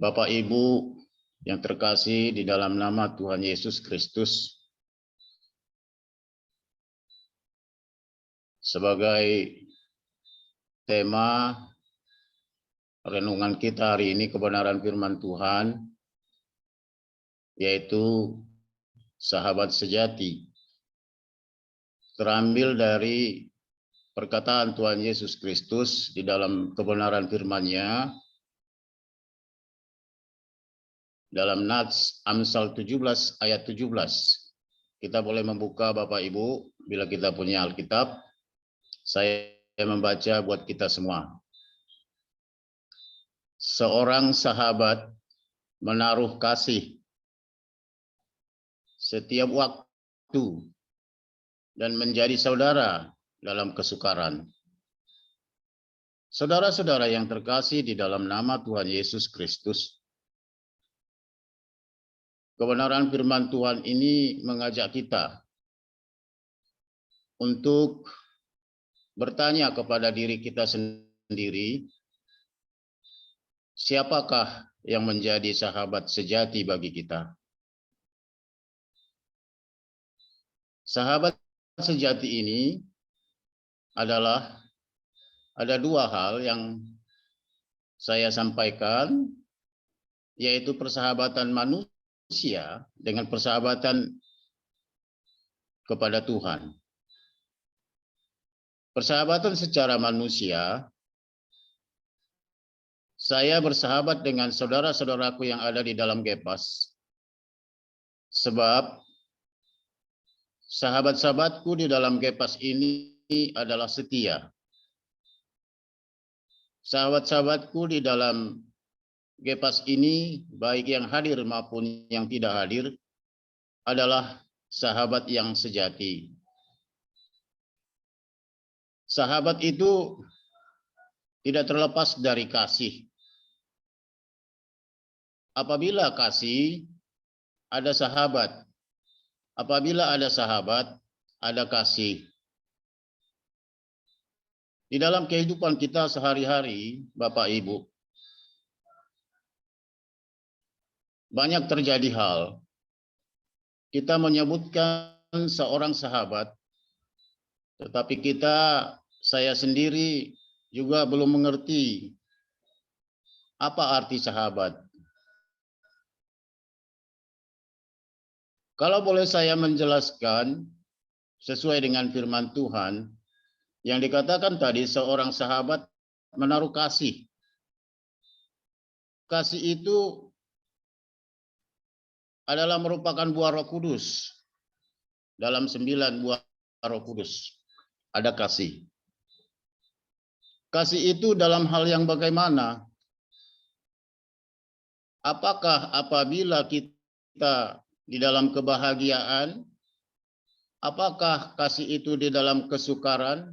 Bapak Ibu yang terkasih di dalam nama Tuhan Yesus Kristus, sebagai tema renungan kita hari ini kebenaran firman Tuhan, yaitu sahabat sejati, terambil dari perkataan Tuhan Yesus Kristus di dalam kebenaran firman-Nya dalam Nats Amsal 17 ayat 17. Kita boleh membuka Bapak Ibu bila kita punya Alkitab. Saya membaca buat kita semua. Seorang sahabat menaruh kasih setiap waktu dan menjadi saudara dalam kesukaran. Saudara-saudara yang terkasih di dalam nama Tuhan Yesus Kristus, kebenaran firman Tuhan ini mengajak kita untuk bertanya kepada diri kita sendiri, siapakah yang menjadi sahabat sejati bagi kita? Sahabat sejati ini adalah ada dua hal yang saya sampaikan, yaitu persahabatan manusia dengan persahabatan kepada Tuhan. Persahabatan secara manusia, saya bersahabat dengan saudara-saudaraku yang ada di dalam Gepas, sebab sahabat-sahabatku di dalam Gepas ini adalah setia. Sahabat-sahabatku di dalam Gepas ini, baik yang hadir maupun yang tidak hadir, adalah sahabat yang sejati. Sahabat itu tidak terlepas dari kasih. Apabila kasih, ada sahabat. Apabila ada sahabat, ada kasih. Di dalam kehidupan kita sehari-hari, Bapak Ibu, banyak terjadi hal. Kita menyebutkan seorang sahabat, tetapi saya sendiri juga belum mengerti apa arti sahabat. Kalau boleh saya menjelaskan sesuai dengan firman Tuhan, yang dikatakan tadi seorang sahabat menaruh kasih. Kasih itu adalah merupakan buah Roh Kudus. Dalam 9 buah Roh Kudus ada kasih. Kasih itu dalam hal yang bagaimana? Apakah apabila kita di dalam kebahagiaan, apakah kasih itu di dalam kesukaran?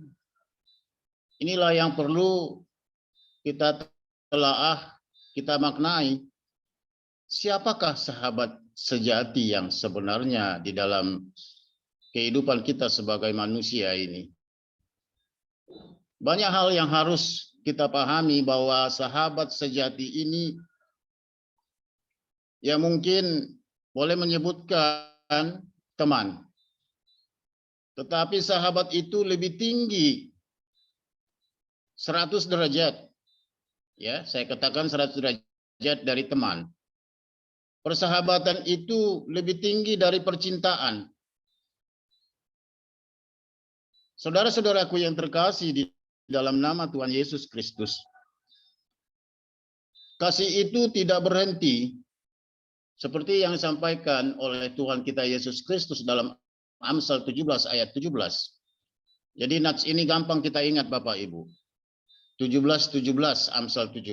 Inilah yang perlu kita telaah, kita maknai. Siapakah sahabat sejati yang sebenarnya di dalam kehidupan kita sebagai manusia ini? Banyak hal yang harus kita pahami bahwa sahabat sejati ini ya mungkin boleh menyebutkan teman. Tetapi sahabat itu lebih tinggi 100 derajat. Ya, saya katakan 100 derajat dari teman. Persahabatan itu lebih tinggi dari percintaan. Saudara-saudaraku yang terkasih di dalam nama Tuhan Yesus Kristus, kasih itu tidak berhenti seperti yang disampaikan oleh Tuhan kita Yesus Kristus dalam Amsal 17 ayat 17. Jadi nats ini gampang kita ingat Bapak Ibu. 17 Amsal 17.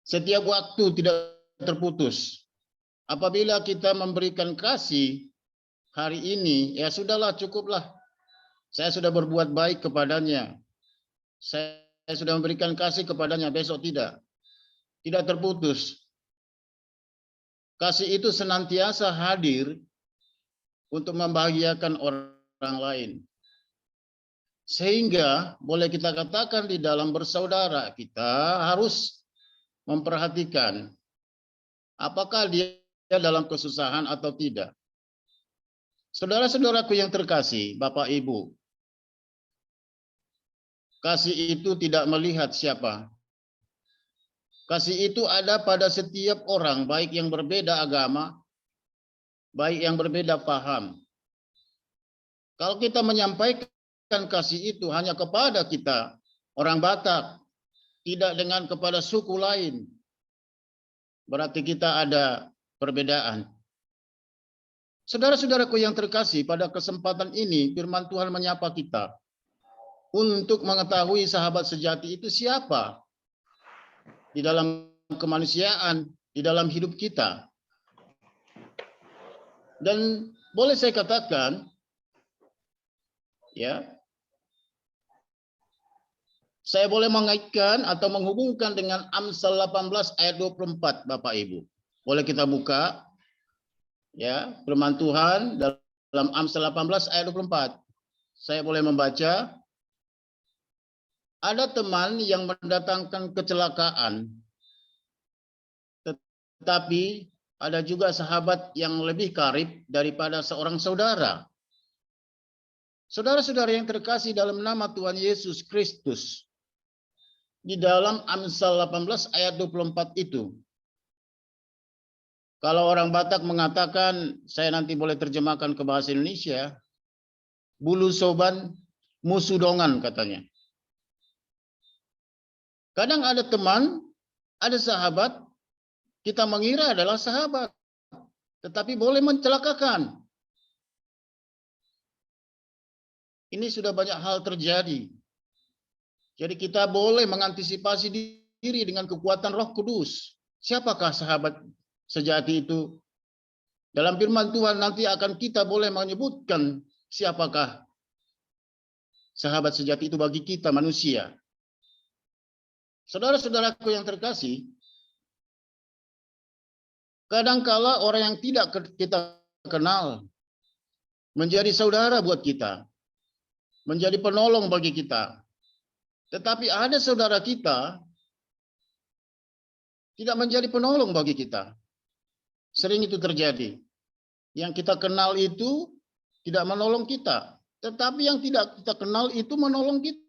Setiap waktu tidak terputus. Apabila kita memberikan kasih hari ini, ya sudahlah, cukuplah. Saya sudah berbuat baik kepadanya. Saya sudah memberikan kasih kepadanya, besok tidak. Tidak terputus. Kasih itu senantiasa hadir untuk membahagiakan orang lain. Sehingga boleh kita katakan di dalam bersaudara kita harus memperhatikan apakah dia dalam kesusahan atau tidak. Saudara-saudaraku yang terkasih, Bapak Ibu, kasih itu tidak melihat siapa. Kasih itu ada pada setiap orang, baik yang berbeda agama, baik yang berbeda paham. Kalau kita menyampaikan kasih itu hanya kepada kita, orang Batak, tidak dengan kepada suku lain, berarti kita ada perbedaan. Saudara-saudaraku yang terkasih, pada kesempatan ini firman Tuhan menyapa kita untuk mengetahui sahabat sejati itu siapa di dalam kemanusiaan, di dalam hidup kita. Dan boleh saya katakan, ya, saya boleh mengaitkan atau menghubungkan dengan Amsal 18 ayat 24, Bapak Ibu. Boleh kita buka, ya, firman Tuhan dalam Amsal 18 ayat 24. Saya boleh membaca. Ada teman yang mendatangkan kecelakaan, tetapi ada juga sahabat yang lebih karib daripada seorang saudara. Saudara-saudara yang terkasih dalam nama Tuhan Yesus Kristus, di dalam Amsal 18 ayat 24 itu, kalau orang Batak mengatakan, saya nanti boleh terjemahkan ke bahasa Indonesia, bulu soban musudongan katanya. Kadang ada teman, ada sahabat, kita mengira adalah sahabat, tetapi boleh mencelakakan. Ini sudah banyak hal terjadi. Jadi kita boleh mengantisipasi diri dengan kekuatan Roh Kudus. Siapakah sahabat sejati itu? Dalam firman Tuhan nanti akan kita boleh menyebutkan siapakah sahabat sejati itu bagi kita manusia. Saudara-saudaraku yang terkasih, kadangkala orang yang tidak kita kenal menjadi saudara buat kita, menjadi penolong bagi kita. Tetapi ada saudara kita tidak menjadi penolong bagi kita. Sering itu terjadi. Yang kita kenal itu tidak menolong kita, tetapi yang tidak kita kenal itu menolong kita.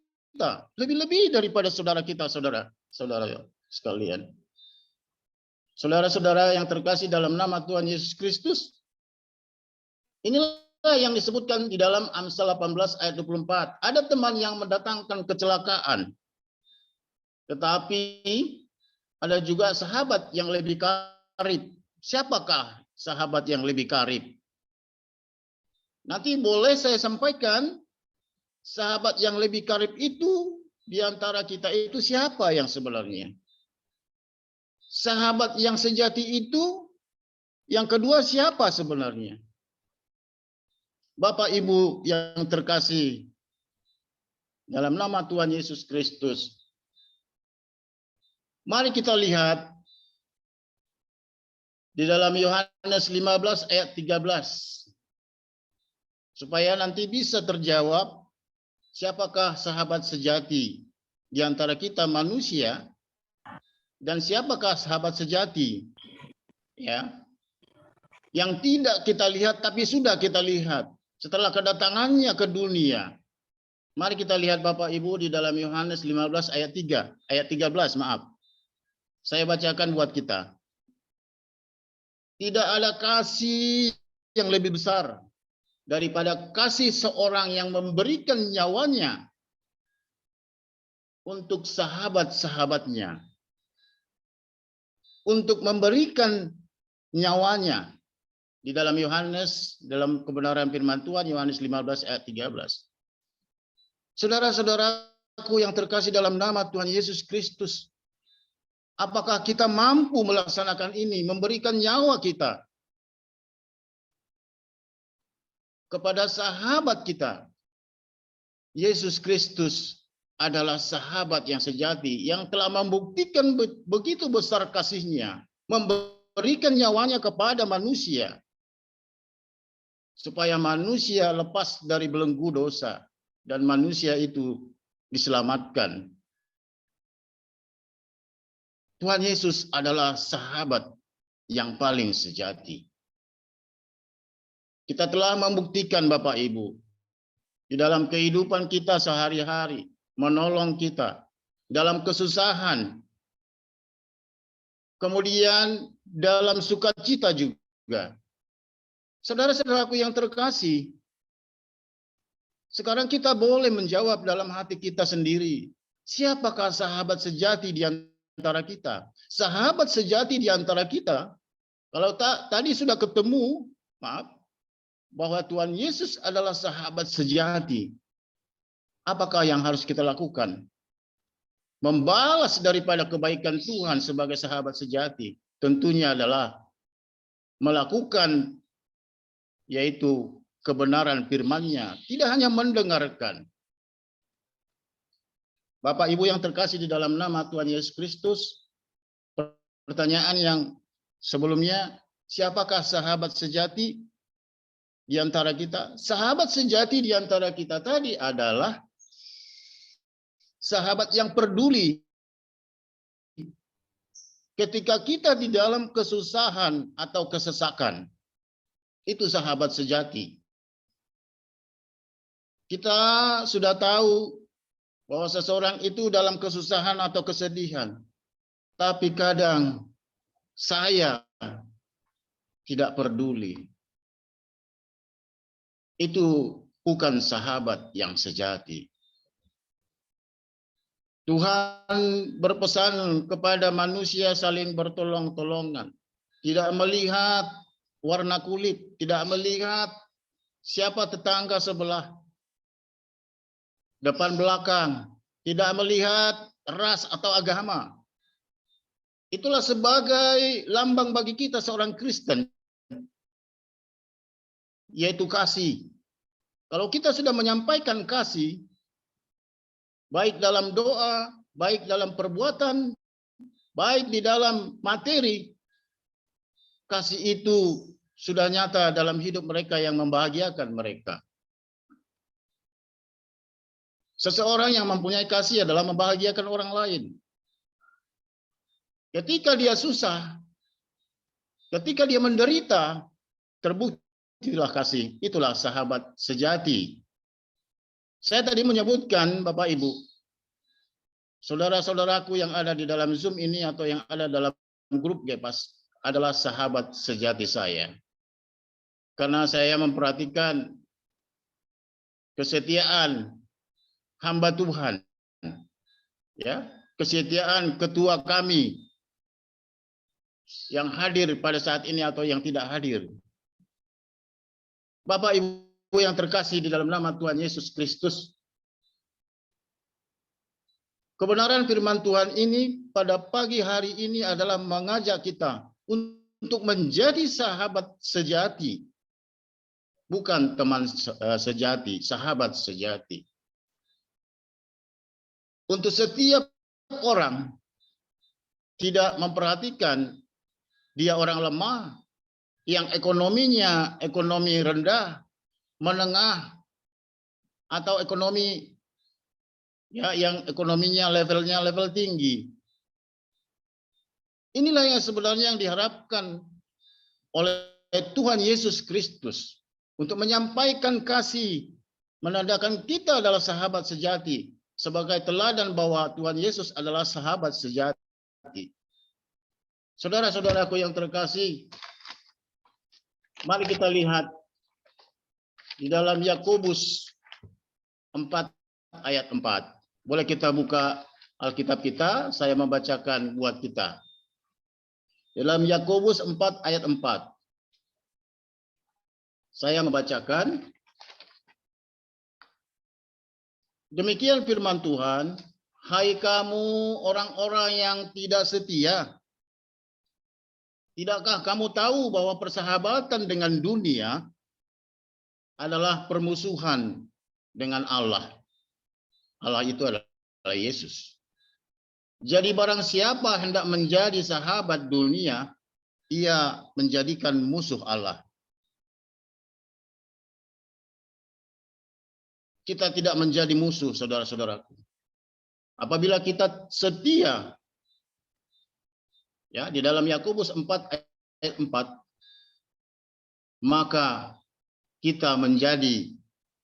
Lebih-lebih daripada saudara kita, saudara sekalian. Saudara-saudara yang terkasih dalam nama Tuhan Yesus Kristus, inilah yang disebutkan di dalam Amsal 18 ayat 24. Ada teman yang mendatangkan kecelakaan, tetapi ada juga sahabat yang lebih karib. Siapakah sahabat yang lebih karib? Nanti boleh saya sampaikan, sahabat yang lebih karib itu di antara kita itu siapa yang sebenarnya? Sahabat yang sejati itu yang kedua siapa sebenarnya? Bapak Ibu yang terkasih dalam nama Tuhan Yesus Kristus, mari kita lihat di dalam Yohanes 15 ayat 13. Supaya nanti bisa terjawab siapakah sahabat sejati di antara kita manusia dan siapakah sahabat sejati, ya, yang tidak kita lihat tapi sudah kita lihat setelah kedatangannya ke dunia. Mari kita lihat Bapak Ibu di dalam Yohanes 15 ayat 13, maaf. Saya bacakan buat kita. Tidak ada kasih yang lebih besar daripada kasih seorang yang memberikan nyawanya untuk sahabat-sahabatnya. Untuk memberikan nyawanya. Di dalam Yohanes, dalam kebenaran firman Tuhan, Yohanes 15 ayat 13. Saudara-saudaraku yang terkasih dalam nama Tuhan Yesus Kristus, apakah kita mampu melaksanakan ini, memberikan nyawa kita kepada sahabat kita? Yesus Kristus adalah sahabat yang sejati, yang telah membuktikan begitu besar kasihnya, memberikan nyawanya kepada manusia, supaya manusia lepas dari belenggu dosa, dan manusia itu diselamatkan. Tuhan Yesus adalah sahabat yang paling sejati. Kita telah membuktikan Bapak Ibu, di dalam kehidupan kita sehari-hari, menolong kita dalam kesusahan, kemudian dalam sukacita juga. Saudara-saudaraku yang terkasih, sekarang kita boleh menjawab dalam hati kita sendiri, siapakah sahabat sejati di antara kita? Sahabat sejati di antara kita, kalau tadi sudah ketemu, maaf, bahwa Tuhan Yesus adalah sahabat sejati. Apakah yang harus kita lakukan? Membalas daripada kebaikan Tuhan sebagai sahabat sejati, tentunya adalah melakukan, yaitu kebenaran firman-Nya, tidak hanya mendengarkan. Bapak Ibu yang terkasih di dalam nama Tuhan Yesus Kristus, pertanyaan yang sebelumnya, siapakah sahabat sejati di antara kita? Sahabat sejati di antara kita tadi adalah sahabat yang peduli ketika kita di dalam kesusahan atau kesesakan. Itu sahabat sejati. Kita sudah tahu bahwa seseorang itu dalam kesusahan atau kesedihan. Tapi kadang saya tidak peduli. Itu bukan sahabat yang sejati. Tuhan berpesan kepada manusia saling bertolong-tolongan. Tidak melihat warna kulit, tidak melihat siapa tetangga sebelah, depan belakang, tidak melihat ras atau agama. Itulah sebagai lambang bagi kita seorang Kristen, yaitu kasih. Kalau kita sudah menyampaikan kasih, baik dalam doa, baik dalam perbuatan, baik di dalam materi, kasih itu sudah nyata dalam hidup mereka yang membahagiakan mereka. Seseorang yang mempunyai kasih adalah membahagiakan orang lain. Ketika dia susah, ketika dia menderita, terbuktilah kasih. Itulah sahabat sejati. Saya tadi menyebutkan, Bapak Ibu, saudara-saudaraku yang ada di dalam Zoom ini atau yang ada dalam grup Gepas adalah sahabat sejati saya. Karena saya memperhatikan kesetiaan hamba Tuhan, ya, kesetiaan ketua kami yang hadir pada saat ini atau yang tidak hadir. Bapak Ibu yang terkasih di dalam nama Tuhan Yesus Kristus, kebenaran firman Tuhan ini pada pagi hari ini adalah mengajak kita untuk menjadi sahabat sejati. Bukan teman sejati, sahabat sejati. Untuk setiap orang tidak memperhatikan dia orang lemah, yang ekonominya ekonomi rendah, menengah, atau ekonomi ya yang ekonominya level tinggi. Inilah yang sebenarnya yang diharapkan oleh Tuhan Yesus Kristus untuk menyampaikan kasih, menandakan kita adalah sahabat sejati sebagai teladan bahwa Tuhan Yesus adalah sahabat sejati. Saudara-saudaraku yang terkasih, mari kita lihat di dalam Yakobus 4 ayat 4. Boleh kita buka Alkitab kita, saya membacakan buat kita. Dalam Yakobus 4 ayat 4. Saya membacakan. Demikian firman Tuhan, hai kamu orang-orang yang tidak setia. Tidakkah kamu tahu bahwa persahabatan dengan dunia adalah permusuhan dengan Allah? Allah itu adalah Yesus. Jadi barang siapa hendak menjadi sahabat dunia, ia menjadikan musuh Allah. Kita tidak menjadi musuh, saudara-saudaraku. Apabila kita setia Ya, di dalam Yakobus 4 ayat 4, maka kita menjadi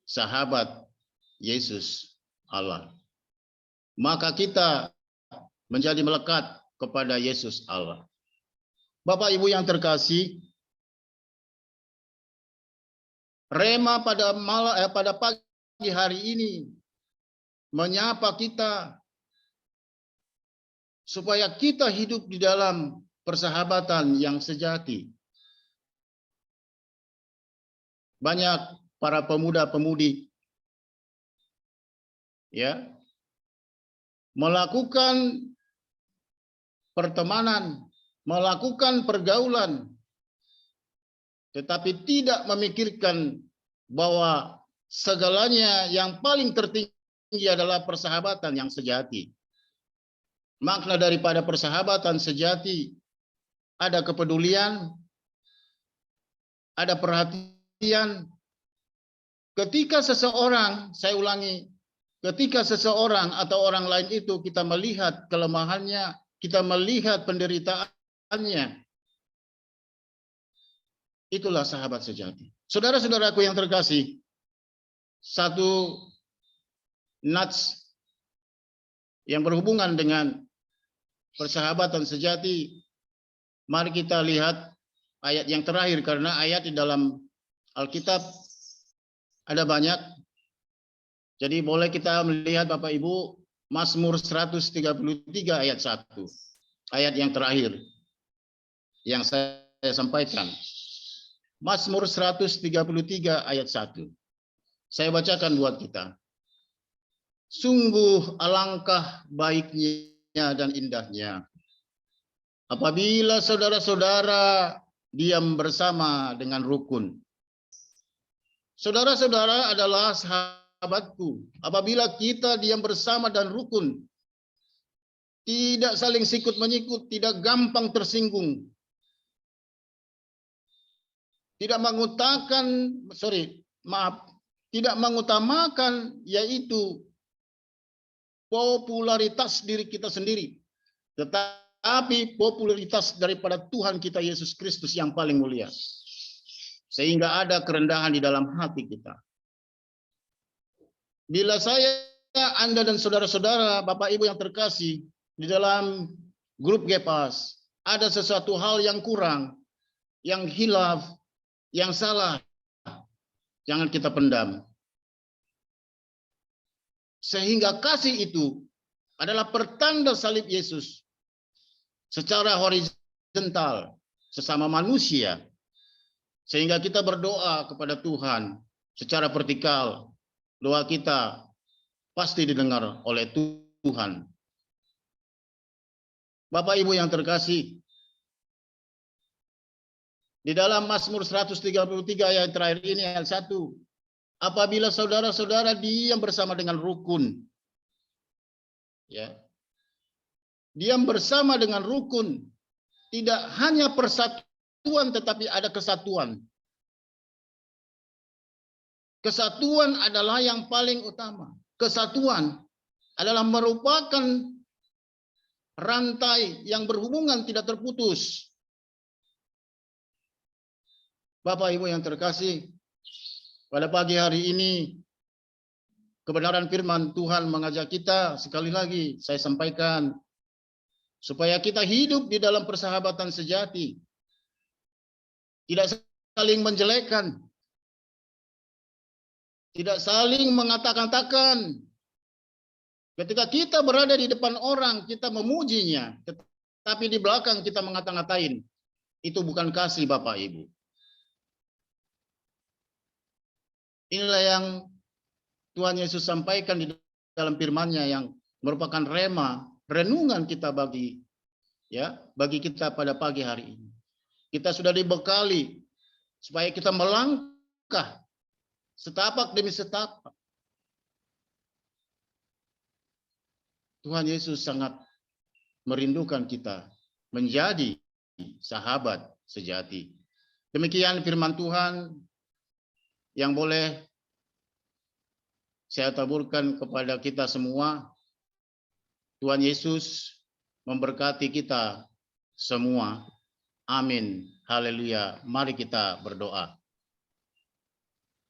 sahabat Yesus Allah. Maka kita menjadi melekat kepada Yesus Allah. Bapak Ibu yang terkasih, Rema pada pagi hari ini menyapa kita supaya kita hidup di dalam persahabatan yang sejati. Banyak para pemuda-pemudi ya melakukan pertemanan, melakukan pergaulan, tetapi tidak memikirkan bahwa segalanya yang paling tertinggi adalah persahabatan yang sejati. Makna daripada persahabatan sejati ada kepedulian, ada perhatian. Ketika seseorang, saya ulangi, ketika seseorang atau orang lain itu kita melihat kelemahannya, kita melihat penderitaannya, itulah sahabat sejati. Saudara-saudaraku yang terkasih, satu nats yang berhubungan dengan persahabatan sejati, mari kita lihat ayat yang terakhir, karena ayat di dalam Alkitab ada banyak. Jadi boleh kita melihat Bapak Ibu Mazmur 133 ayat 1. Ayat yang terakhir yang saya sampaikan. Mazmur 133 ayat 1. Saya bacakan buat kita. Sungguh alangkah baiknya dan indahnya apabila saudara-saudara diam bersama dengan rukun. Saudara-saudara adalah sahabatku apabila kita diam bersama dan rukun, tidak saling sikut menyikut, tidak gampang tersinggung, tidak mengutamakan yaitu popularitas diri kita sendiri, tetapi popularitas daripada Tuhan kita Yesus Kristus yang paling mulia. Sehingga ada kerendahan di dalam hati kita. Bila saya, Anda dan saudara-saudara, Bapak Ibu yang terkasih, di dalam grup Gepas, ada sesuatu hal yang kurang, yang hilaf, yang salah, jangan kita pendam. Sehingga kasih itu adalah pertanda salib Yesus secara horizontal, sesama manusia. Sehingga kita berdoa kepada Tuhan secara vertikal. Doa kita pasti didengar oleh Tuhan. Bapak Ibu yang terkasih, di dalam Mazmur 133 ayat terakhir ini ayat 1. Apabila saudara-saudara diam bersama dengan rukun. Ya. Diam bersama dengan rukun. Tidak hanya persatuan tetapi ada kesatuan. Kesatuan adalah yang paling utama. Kesatuan adalah merupakan rantai yang berhubungan tidak terputus. Bapak Ibu yang terkasih, pada pagi hari ini kebenaran firman Tuhan mengajak kita, sekali lagi saya sampaikan, supaya kita hidup di dalam persahabatan sejati. Tidak saling menjelekkan. Tidak saling mengata-katakan. Ketika kita berada di depan orang, kita memujinya. Tapi di belakang kita mengata-ngatain. Itu bukan kasih Bapak Ibu. Inilah yang Tuhan Yesus sampaikan di dalam firman-Nya yang merupakan rema, renungan kita bagi kita pada pagi hari ini. Kita sudah dibekali supaya kita melangkah setapak demi setapak. Tuhan Yesus sangat merindukan kita menjadi sahabat sejati. Demikian firman Tuhan yang boleh saya taburkan kepada kita semua. Tuhan Yesus memberkati kita semua. Amin. Haleluya. Mari kita berdoa.